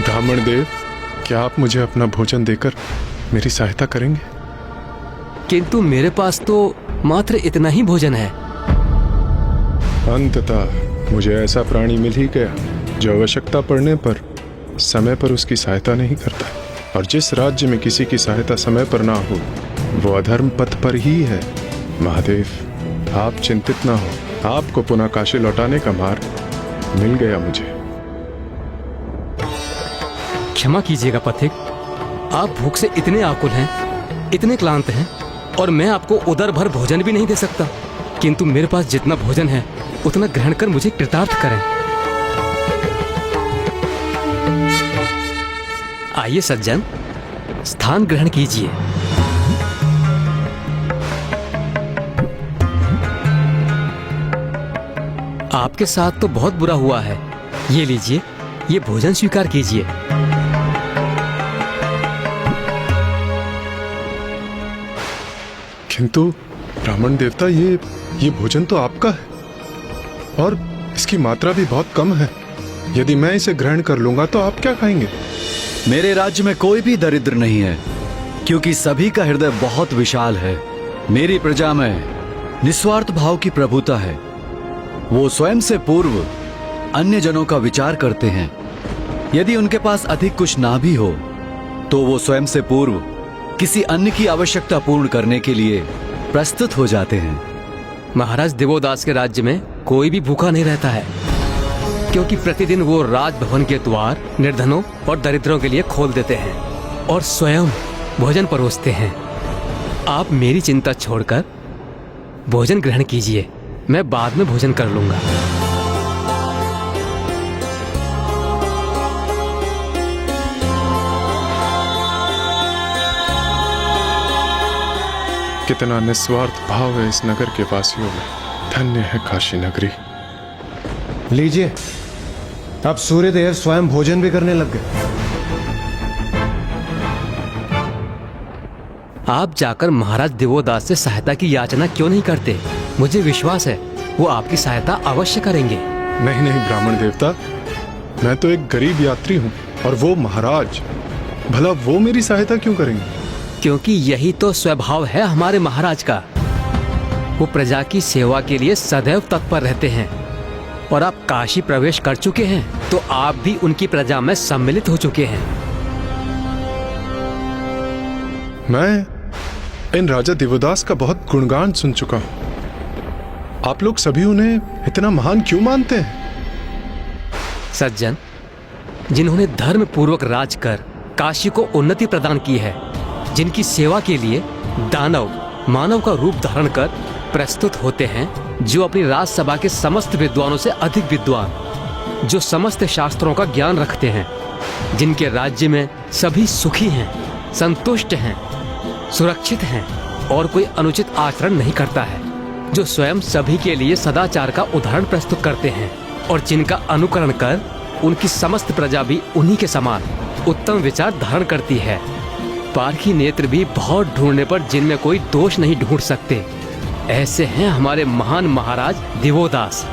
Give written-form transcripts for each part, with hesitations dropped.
ब्राह्मण देव, क्या आप मुझे अपना भोजन देकर मेरी सहायता करेंगे? किंतु मेरे पास तो मात्र इतना ही भोजन है। अंततः मुझे ऐसा प्राणी मिल ही गया जो आवश्यकता पड़ने पर समय पर उसकी सहायता नहीं करता, और जिस राज्य में किसी की सहायता समय पर ना हो वो अधर्म पथ पर ही है। महादेव, आप चिंतित ना हो, आपको पुनः काशी लौटाने का मार्ग मिल गया मुझे। क्षमा कीजिएगा पथिक, आप भूख से इतने आकुल हैं, इतने क्लांत हैं, और मैं आपको उदर भर भोजन भी नहीं दे सकता। किंतु मेरे पास जितना भोजन है उतना ग्रहण कर मुझे कृतार्थ करें। आइए सज्जन, स्थान ग्रहण कीजिए। आपके साथ तो बहुत बुरा हुआ है। ये लीजिए, ये भोजन स्वीकार कीजिए। किंतु ब्राह्मण देवता, ये भोजन तो आपका है और इसकी मात्रा भी बहुत कम है। यदि मैं इसे ग्रहण कर लूंगा तो आप क्या खाएंगे? मेरे राज्य में कोई भी दरिद्र नहीं है, क्योंकि सभी का हृदय बहुत विशाल है। मेरी प्रजा में निस्वार्थ भाव की प्रभुता है। वो स्वयं से पूर्व अन्य जनों का विचार करते हैं। यदि उनके पास अधिक कुछ ना भी हो तो वो स्वयं से पूर्व किसी अन्य की आवश्यकता पूर्ण करने के लिए प्रस्तुत हो जाते हैं। महाराज दिवोदास के राज्य में कोई भी भूखा नहीं रहता है, क्योंकि प्रतिदिन वो राजभवन के द्वार निर्धनों और दरिद्रों के लिए खोल देते हैं और स्वयं भोजन परोसते हैं। आप मेरी चिंता छोड़कर भोजन ग्रहण कीजिए, मैं बाद में भोजन कर लूंगा। कितना निस्वार्थ भाव है इस नगर के वासियों में। धन्य है काशी नगरी। लीजिए, अब सूर्यदेव स्वयं भोजन भी करने लग गए। आप जाकर महाराज दिवोदास से सहायता की याचना क्यों नहीं करते? मुझे विश्वास है वो आपकी सहायता अवश्य करेंगे। नहीं नहीं ब्राह्मण देवता, मैं तो एक गरीब यात्री हूँ और वो महाराज, भला वो मेरी सहायता क्यों करेंगे? क्योंकि यही तो स्वभाव है हमारे महाराज का। वो प्रजा की सेवा के लिए सदैव तत्पर रहते हैं, और आप काशी प्रवेश कर चुके हैं तो आप भी उनकी प्रजा में सम्मिलित हो चुके हैं। मैं इन राजा दिवोदास का बहुत गुणगान सुन चुका हूं। आप लोग सभी उन्हें इतना महान क्यों मानते हैं? सज्जन, जिन्होंने धर्म पूर्वक राज कर काशी को उन्नति प्रदान की है, जिनकी सेवा के लिए दानव मानव का रूप धारण कर प्रस्तुत होते हैं, जो अपनी राजसभा के समस्त विद्वानों से अधिक विद्वान, जो समस्त शास्त्रों का ज्ञान रखते हैं, जिनके राज्य में सभी सुखी हैं, संतुष्ट हैं, सुरक्षित हैं और कोई अनुचित आचरण नहीं करता है, जो स्वयं सभी के लिए सदाचार का उदाहरण प्रस्तुत करते हैं, और जिनका अनुकरण कर उनकी समस्त प्रजा भी उन्हीं के समान उत्तम विचार धारण करती है। पारखी नेत्र भी बहुत ढूंढने पर जिनमें कोई दोष नहीं ढूंढ सकते। ऐसे हैं हमारे महान महाराज दिवोदास।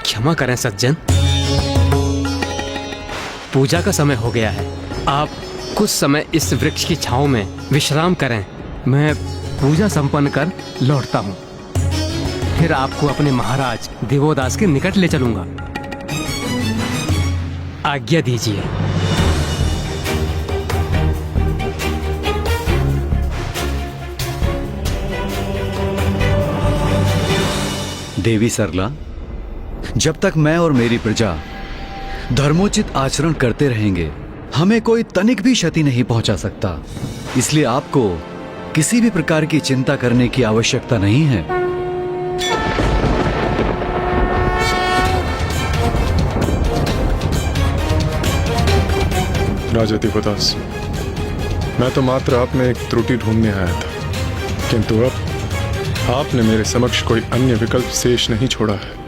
क्षमा करें सज्जन, पूजा का समय हो गया है। आप कुछ समय इस वृक्ष की छांव में विश्राम करें। मैं पूजा संपन्न कर लौटता हूँ, फिर आपको अपने महाराज दिवोदास के निकट ले चलूंगा। आज्ञा दीजिए। देवी सरला, जब तक मैं और मेरी प्रजा धर्मोचित आचरण करते रहेंगे, हमें कोई तनिक भी क्षति नहीं पहुंचा सकता। इसलिए आपको किसी भी प्रकार की चिंता करने की आवश्यकता नहीं है। राजा दिवोदास, मैं तो मात्र आप में एक त्रुटि ढूंढने आया था, किंतु अब आपने मेरे समक्ष कोई अन्य विकल्प शेष नहीं छोड़ा है।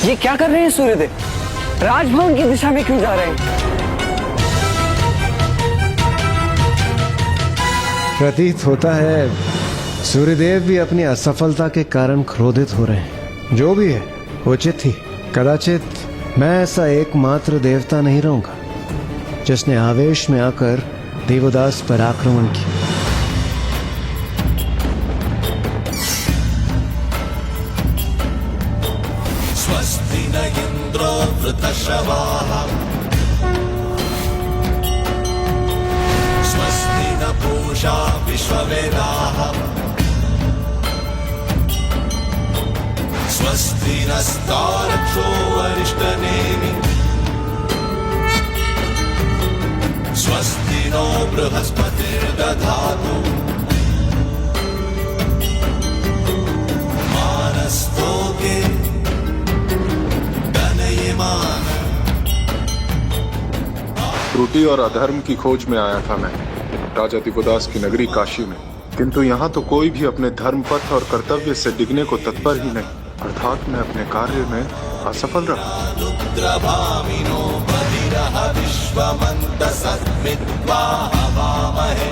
ये क्या कर रहे हैं सूर्यदेव? राजभवन की दिशा में क्यों जा रहे हैं? प्रतीत होता है सूर्यदेव भी अपनी असफलता के कारण क्रोधित हो रहे हैं। जो भी है उचित ही। कदाचित मैं ऐसा एकमात्र देवता नहीं रहूंगा जिसने आवेश में आकर देवदास पर आक्रमण किया। स्वस्ति न इन्द्रो वृतश्रवाः स्वस्ति न पूषा विश्ववेदाः स्वस्ति नस्तारक्षो वरिष्ठनेमि स्वस्ति नो बृहस्पतिर्दधातु मानस्तोके दनयमान। त्रुटि और अधर्म की खोज में आया था मैं राजा दिवोदास की नगरी काशी में, किंतु यहाँ तो कोई भी अपने धर्म पथ और कर्तव्य से डिगने को तत्पर ही नहीं, अर्थात मैं अपने कार्य में असफल रहा। रुद्रभामिनो बधिरः विश्वमन्तसस्मित्वा हवामहे।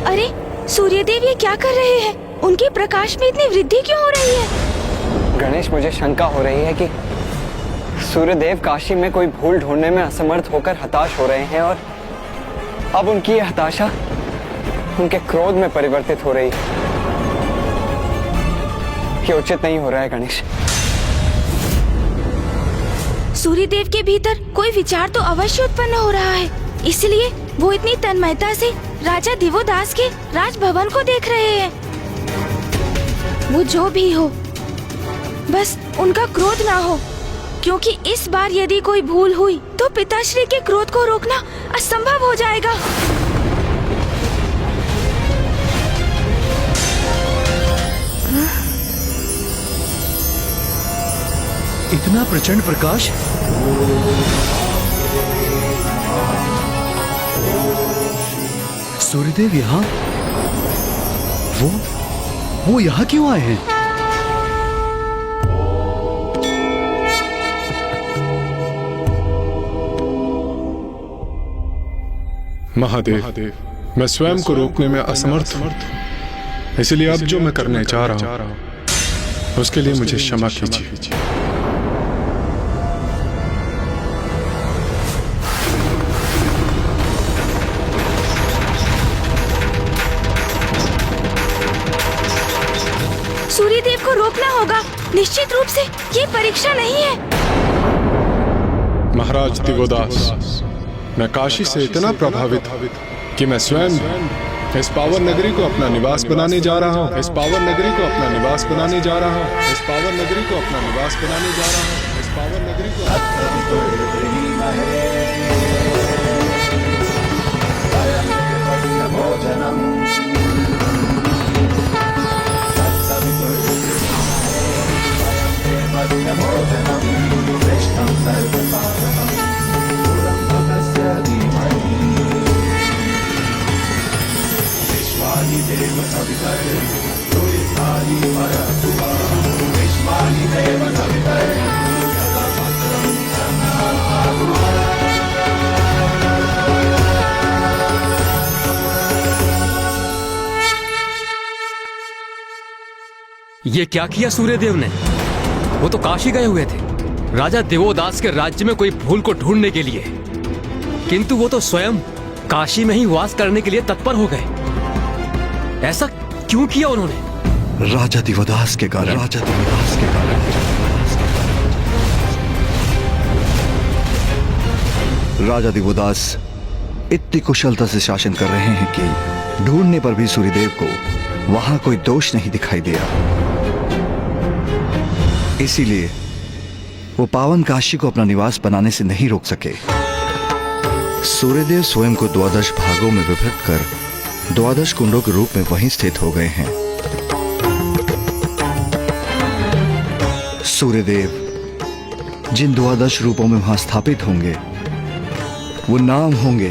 अरे सूर्यदेव ये क्या कर रहे हैं? उनके प्रकाश में इतनी वृद्धि क्यों हो रही है? गणेश, मुझे शंका हो रही है कि सूर्यदेव काशी में कोई भूल ढूंढने में असमर्थ होकर हताश हो रहे हैं और अब उनकी यह हताशा उनके क्रोध में परिवर्तित हो रही है। ये उचित नहीं हो रहा है गणेश। सूर्यदेव के भीतर कोई विचार तो अवश्य उत्पन्न हो रहा है, इसलिए वो इतनी तन्मयता से राजा दिवोदास के राजभवन को देख रहे हैं। वो जो भी हो, बस उनका क्रोध ना हो, क्योंकि इस बार यदि कोई भूल हुई तो पिताश्री के क्रोध को रोकना असंभव हो जाएगा। इतना प्रचंड प्रकाश! सूर्यदेव यहाँ? वो यहाँ क्यों आए हैं? महादेव, मैं स्वयं को रोकने में असमर्थ हूँ, इसलिए अब जो मैं करने जा रहा हूँ उसके लिए मुझे क्षमा कीजिए। सूर्यदेव को रोकना होगा, निश्चित रूप से ये परीक्षा नहीं है। महाराज दिवोदास, मैं काशी से इतना प्रभावित हूँ कि मैं स्वयं इस पावन नगरी को अपना निवास बनाने जा रहा हूँ। इस पावन नगरी को अपना निवास बनाने जा रहा हूँ। इस पावन नगरी को अपना निवास बनाने जा रहा हूँ। इस पावन नगरी को ये क्या किया सूर्यदेव ने? वो तो काशी गए हुए थे राजा दिवोदास के राज्य में कोई भूल को ढूंढने के लिए, किंतु वो तो स्वयं काशी में ही वास करने के लिए तत्पर हो गए। ऐसा क्यों किया उन्होंने? राजा दिवोदास के कारण। राजा दिवोदास इतनी कुशलता से शासन कर रहे हैं कि ढूंढने पर भी सूर्यदेव को वहां कोई दोष नहीं दिखाई दिया। इसीलिए वो पावन काशी को अपना निवास बनाने से नहीं रोक सके। सूर्यदेव स्वयं को 12 भागों में विभक्त कर 12 कुंडों के रूप में वहीं स्थित हो गए हैं। सूर्यदेव जिन 12 रूपों में वहां स्थापित होंगे वो नाम होंगे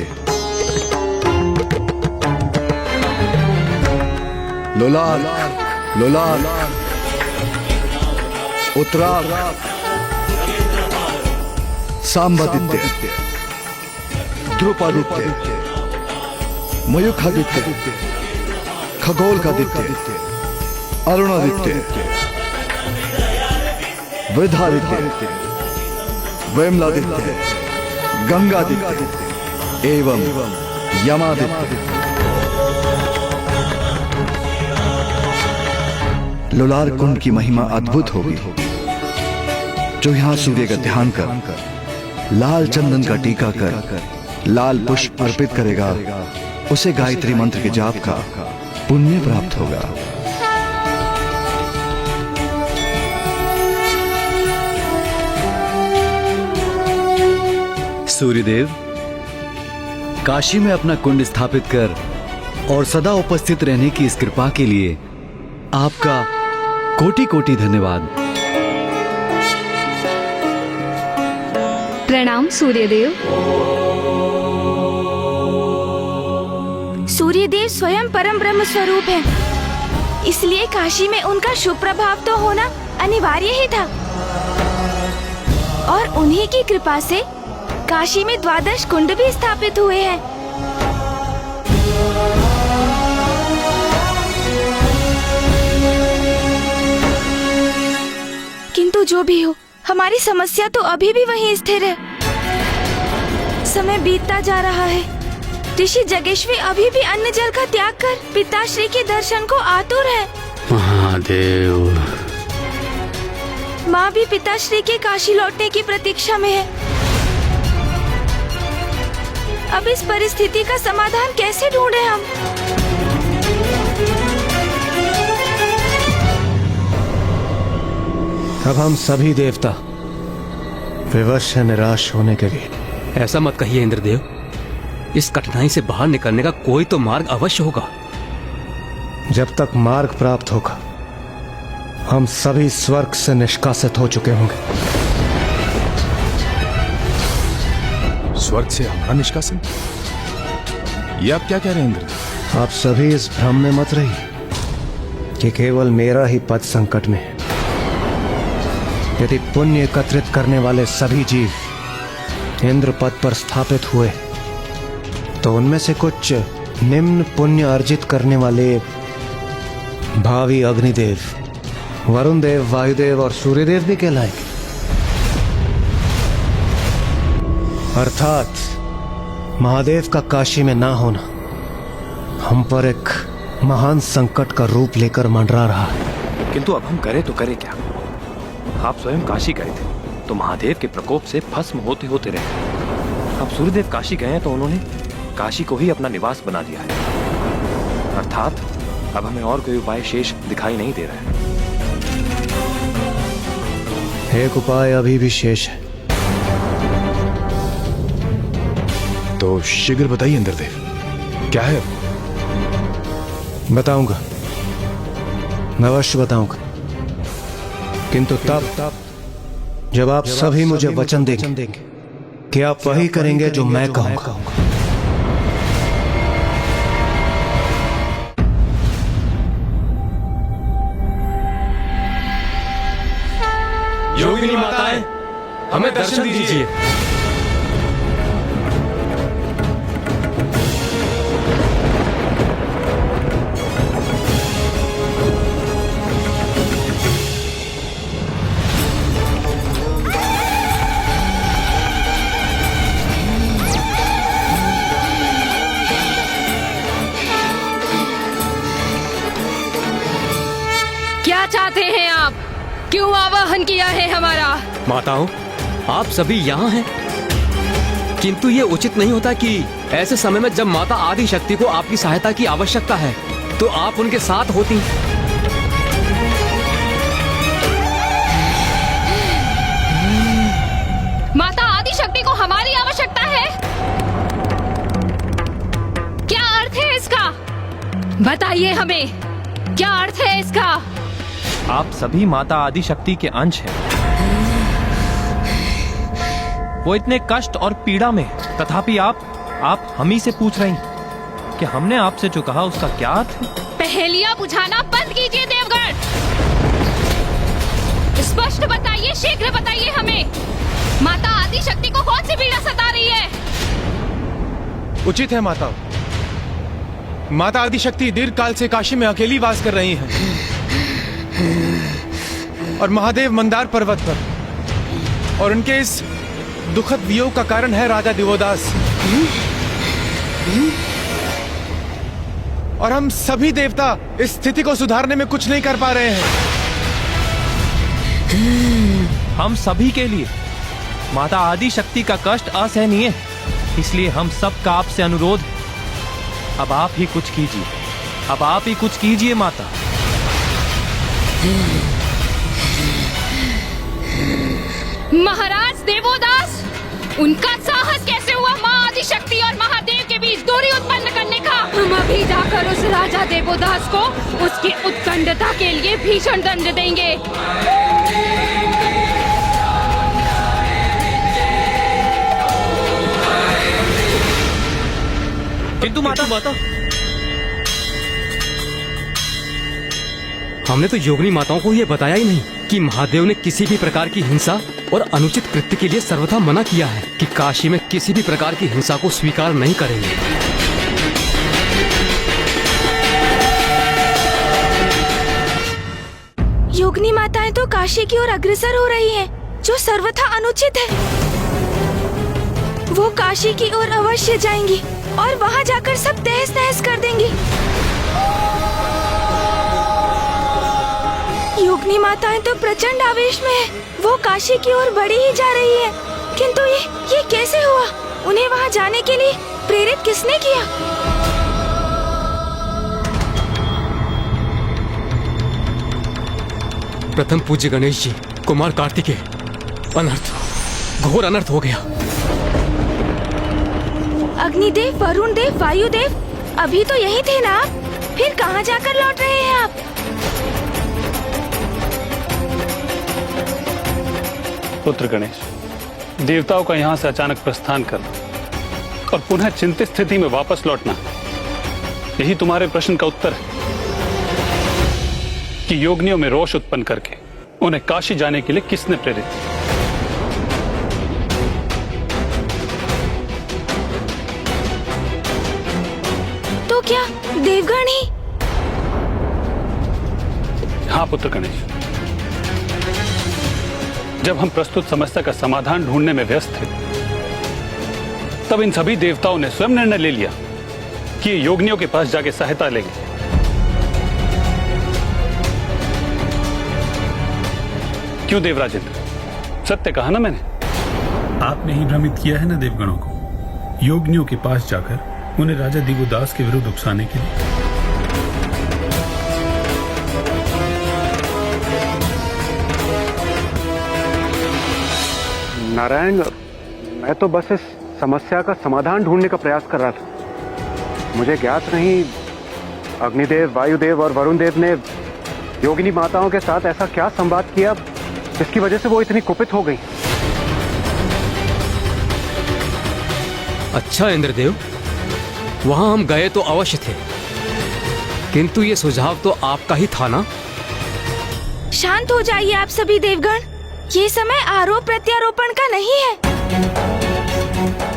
लोलाल, लोलाल, उत्तराग, सांबादित्य, ध्रुपादित्य, मयूखादित्य, खगोलकादित्य, अरुणादित्य, वृद्धादित्य, वैमलादित्य, गंगादित्य एवं यमादित्य। लोलार कुंड की महिमा अद्भुत होगी। जो यहाँ सूर्य का ध्यान कर लाल चंदन का टीका कर लाल पुष्प अर्पित करेगा, उसे गायत्री मंत्र के जाप का पुण्य प्राप्त होगा। सूर्यदेव, काशी में अपना कुंड स्थापित कर और सदा उपस्थित रहने की इस कृपा के लिए आपका कोटि कोटि धन्यवाद। प्रणाम सूर्यदेव। सूर्यदेव स्वयं परम ब्रह्म स्वरूप है, इसलिए काशी में उनका शुभ प्रभाव तो होना अनिवार्य ही था। और उन्हीं की कृपा से काशी में 12 कुंड भी स्थापित हुए हैं। किंतु जो भी हो, हमारी समस्या तो अभी भी वहीं स्थिर है। समय बीतता जा रहा है। ऋषि जगेश्वी अभी भी अन्न जल का त्याग कर पिताश्री के दर्शन को आतुर है। महादेव, माँ भी पिताश्री के काशी लौटने की प्रतीक्षा में है। अब इस परिस्थिति का समाधान कैसे ढूंढे हम? अब हम सभी देवता विवश है निराश होने के लिए। ऐसा मत कहिए इंद्रदेव। इस कठिनाई से बाहर निकलने का कोई तो मार्ग अवश्य होगा। जब तक मार्ग प्राप्त होगा, हम सभी स्वर्ग से निष्कासित हो चुके होंगे। स्वर्ग से हमारा निष्कासन? ये आप क्या कह रहे हैं इंद्र? आप सभी इस भ्रम में मत रहिए कि केवल मेरा ही पद संकट में है। यदि पुण्य एकत्रित करने वाले सभी जीव इंद्र पद पर स्थापित हुए, तो उनमें से कुछ निम्न पुण्य अर्जित करने वाले भावी अग्निदेव, वरुण देव, वायुदेव और सूर्यदेव भी कहलाएंगे। अर्थात महादेव का काशी में ना होना हम पर एक महान संकट का रूप लेकर मंडरा रहा है। किंतु अब हम करें तो करें क्या? आप स्वयं काशी गए थे तो महादेव के प्रकोप से भस्म होते होते रहे। अब सूर्यदेव काशी गए हैं तो उन्होंने काशी को ही अपना निवास बना लिया है। अर्थात अब हमें और कोई उपाय शेष दिखाई नहीं दे रहा है। एक उपाय अभी भी शेष है। तो शीघ्र बताइए इंद्रदेव, क्या है? बताऊंगा, अवश्य बताऊंगा, किंतु तब जब आप सभी मुझे वचन देंगे कि आप वही करेंगे जो मैं कहूंगा। योगिनी माताएं, हमें दर्शन दीजिए। क्या चाहते हैं आप? क्यों आवाहन किया है हमारा? माताओं, आप सभी यहाँ हैं, किंतु ये उचित नहीं होता कि ऐसे समय में जब माता आदि शक्ति को आपकी सहायता की आवश्यकता है तो आप उनके साथ होती। माता आदि शक्ति को हमारी आवश्यकता है? क्या अर्थ है इसका? बताइए हमें, क्या अर्थ है इसका? आप सभी माता आदि शक्ति के अंश हैं। वो इतने कष्ट और पीड़ा में, तथापि आप हम ही से पूछ रही कि हमने आपसे जो कहा उसका क्या अर्थ है? पहेलियां बुझाना बंद कीजिए देवगण। स्पष्ट बताइए, शीघ्र बताइए हमें, माता आदि शक्ति को कौन सी पीड़ा सता रही है? उचित है माता। माता आदिशक्ति दीर्घ काल से काशी में अकेली वास कर रही हैं और महादेव मंदार पर्वत पर, और उनके इस दुखद वियोग का कारण है राजा दिवोदास। और हम सभी देवता इस स्थिति को सुधारने में कुछ नहीं कर पा रहे हैं। हम सभी के लिए माता आदि शक्ति का कष्ट असहनीय है, इसलिए हम सबका आपसे अनुरोध, अब आप ही कुछ कीजिए, अब आप ही कुछ कीजिए माता। महाराज देवोदास, उनका साहस कैसे हुआ माँ आदि शक्ति और महादेव के बीच दूरी उत्पन्न करने का? हम अभी जाकर उस राजा देवोदास को उसकी उत्कंठता के लिए भीषण दंड देंगे। किंतु माता, हमने तो योगिनी माताओं को यह बताया ही नहीं कि महादेव ने किसी भी प्रकार की हिंसा और अनुचित कृत्य के लिए सर्वथा मना किया है, कि काशी में किसी भी प्रकार की हिंसा को स्वीकार नहीं करेंगे। योगिनी माताएं तो काशी की ओर अग्रसर हो रही हैं, जो सर्वथा अनुचित है। वो काशी की ओर अवश्य जाएंगी और वहाँ जाकर सब तहस नहस कर देंगी। योगिनी माताएं तो प्रचंड आवेश में है, वो काशी की ओर बढ़ी ही जा रही है। किंतु ये कैसे हुआ? उन्हें वहाँ जाने के लिए प्रेरित किसने किया? प्रथम पूज्य गणेश जी, कुमार कार्तिकेय, अनर्थ, घोर अनर्थ हो गया। अग्निदेव, वरुण देव, वायुदेव, अभी तो यही थे ना आप? फिर कहाँ जाकर लौट रहे हैं आप? पुत्र गणेश, देवताओं का यहाँ से अचानक प्रस्थान करना और पुनः चिंतित स्थिति में वापस लौटना, यही तुम्हारे प्रश्न का उत्तर है कि योगिनियों में रोष उत्पन्न करके उन्हें काशी जाने के लिए किसने प्रेरित किया। तो क्या देवगण ही? हाँ पुत्र गणेश, जब हम प्रस्तुत समस्या का समाधान ढूंढने में व्यस्त थे, तब इन सभी देवताओं ने स्वयं निर्णय ले लिया कि ये योगिनियों के पास जाके सहायता लेंगे। क्यों देवराजेंद्र, सत्य कहा ना मैंने? आपने ही भ्रमित किया है ना देवगणों को, योगिनियों के पास जाकर उन्हें राजा दिवोदास के विरुद्ध उकसाने के लिए। नारायण, मैं तो बस इस समस्या का समाधान ढूंढने का प्रयास कर रहा था। मुझे ज्ञात नहीं अग्निदेव, वायुदेव और वरुण देव ने योगिनी माताओं के साथ ऐसा क्या संवाद किया जिसकी वजह से वो इतनी कुपित हो गई। अच्छा इंद्रदेव, वहां हम गए तो अवश्य थे, किंतु ये सुझाव तो आपका ही था ना? शांत हो जाइए आप सभी देवगण, ये समय आरोप प्रत्यारोपण का नहीं है।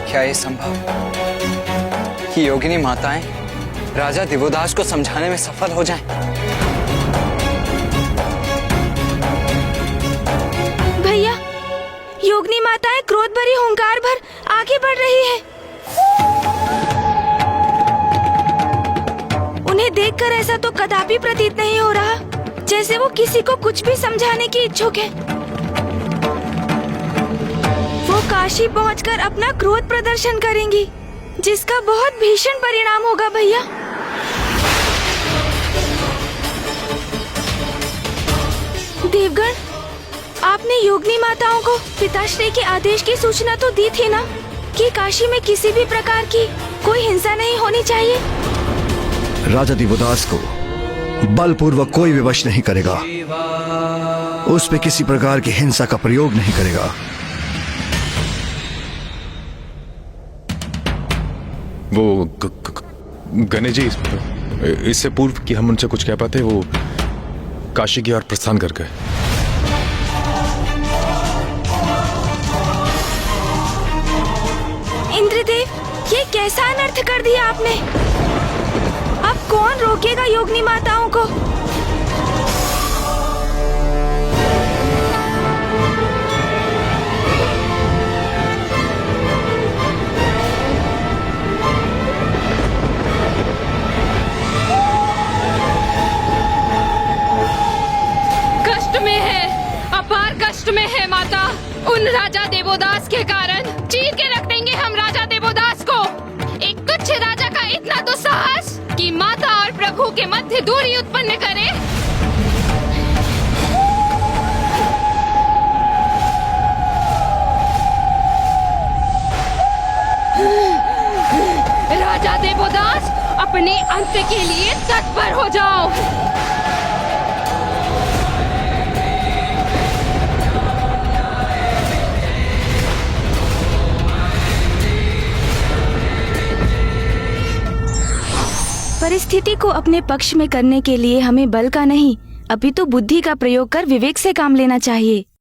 क्या ये संभव कि योगिनी माताएं राजा दिवोदास को समझाने में सफल हो जाएं? भैया, योगिनी माताएं क्रोध भरी हुंकार भर आगे बढ़ रही है। उन्हें देखकर ऐसा तो कदापि प्रतीत नहीं हो रहा जैसे वो किसी को कुछ भी समझाने की इच्छुक है। वो काशी पहुंचकर अपना क्रोध प्रदर्शन करेंगी, जिसका बहुत भीषण परिणाम होगा भैया। देवगण, आपने योगिनी माताओं को पिताश्री के आदेश की सूचना तो दी थी ना कि काशी में किसी भी प्रकार की कोई हिंसा नहीं होनी चाहिए। राजा दिवोदास को बलपूर्वक कोई विवश नहीं करेगा, उस पे किसी प्रकार की हिंसा का प्रयोग नहीं करेगा। वो गणेश जी, इससे पूर्व कि हम उनसे कुछ कह पाते, वो काशी की ओर प्रस्थान कर गए। इंद्रदेव, ये कैसा अनर्थ कर दिया आपने? अब कौन रोकेगा योगिनी माताओं को? कष्ट में है, अपार कष्ट में है माता। उन राजा देवोदास के कारण चीर के रख देंगे हम राजा देवोदास को। एक तुच्छ राजा का इतना दुस्साहस कि माता और प्रभु के मध्य दूरी उत्पन्न करे। राजा देवोदास, अपने अंत के लिए तत्पर हो जाओ। परिस्थिति को अपने पक्ष में करने के लिए हमें बल का नहीं, अपितु बुद्धि का प्रयोग कर विवेक से काम लेना चाहिए।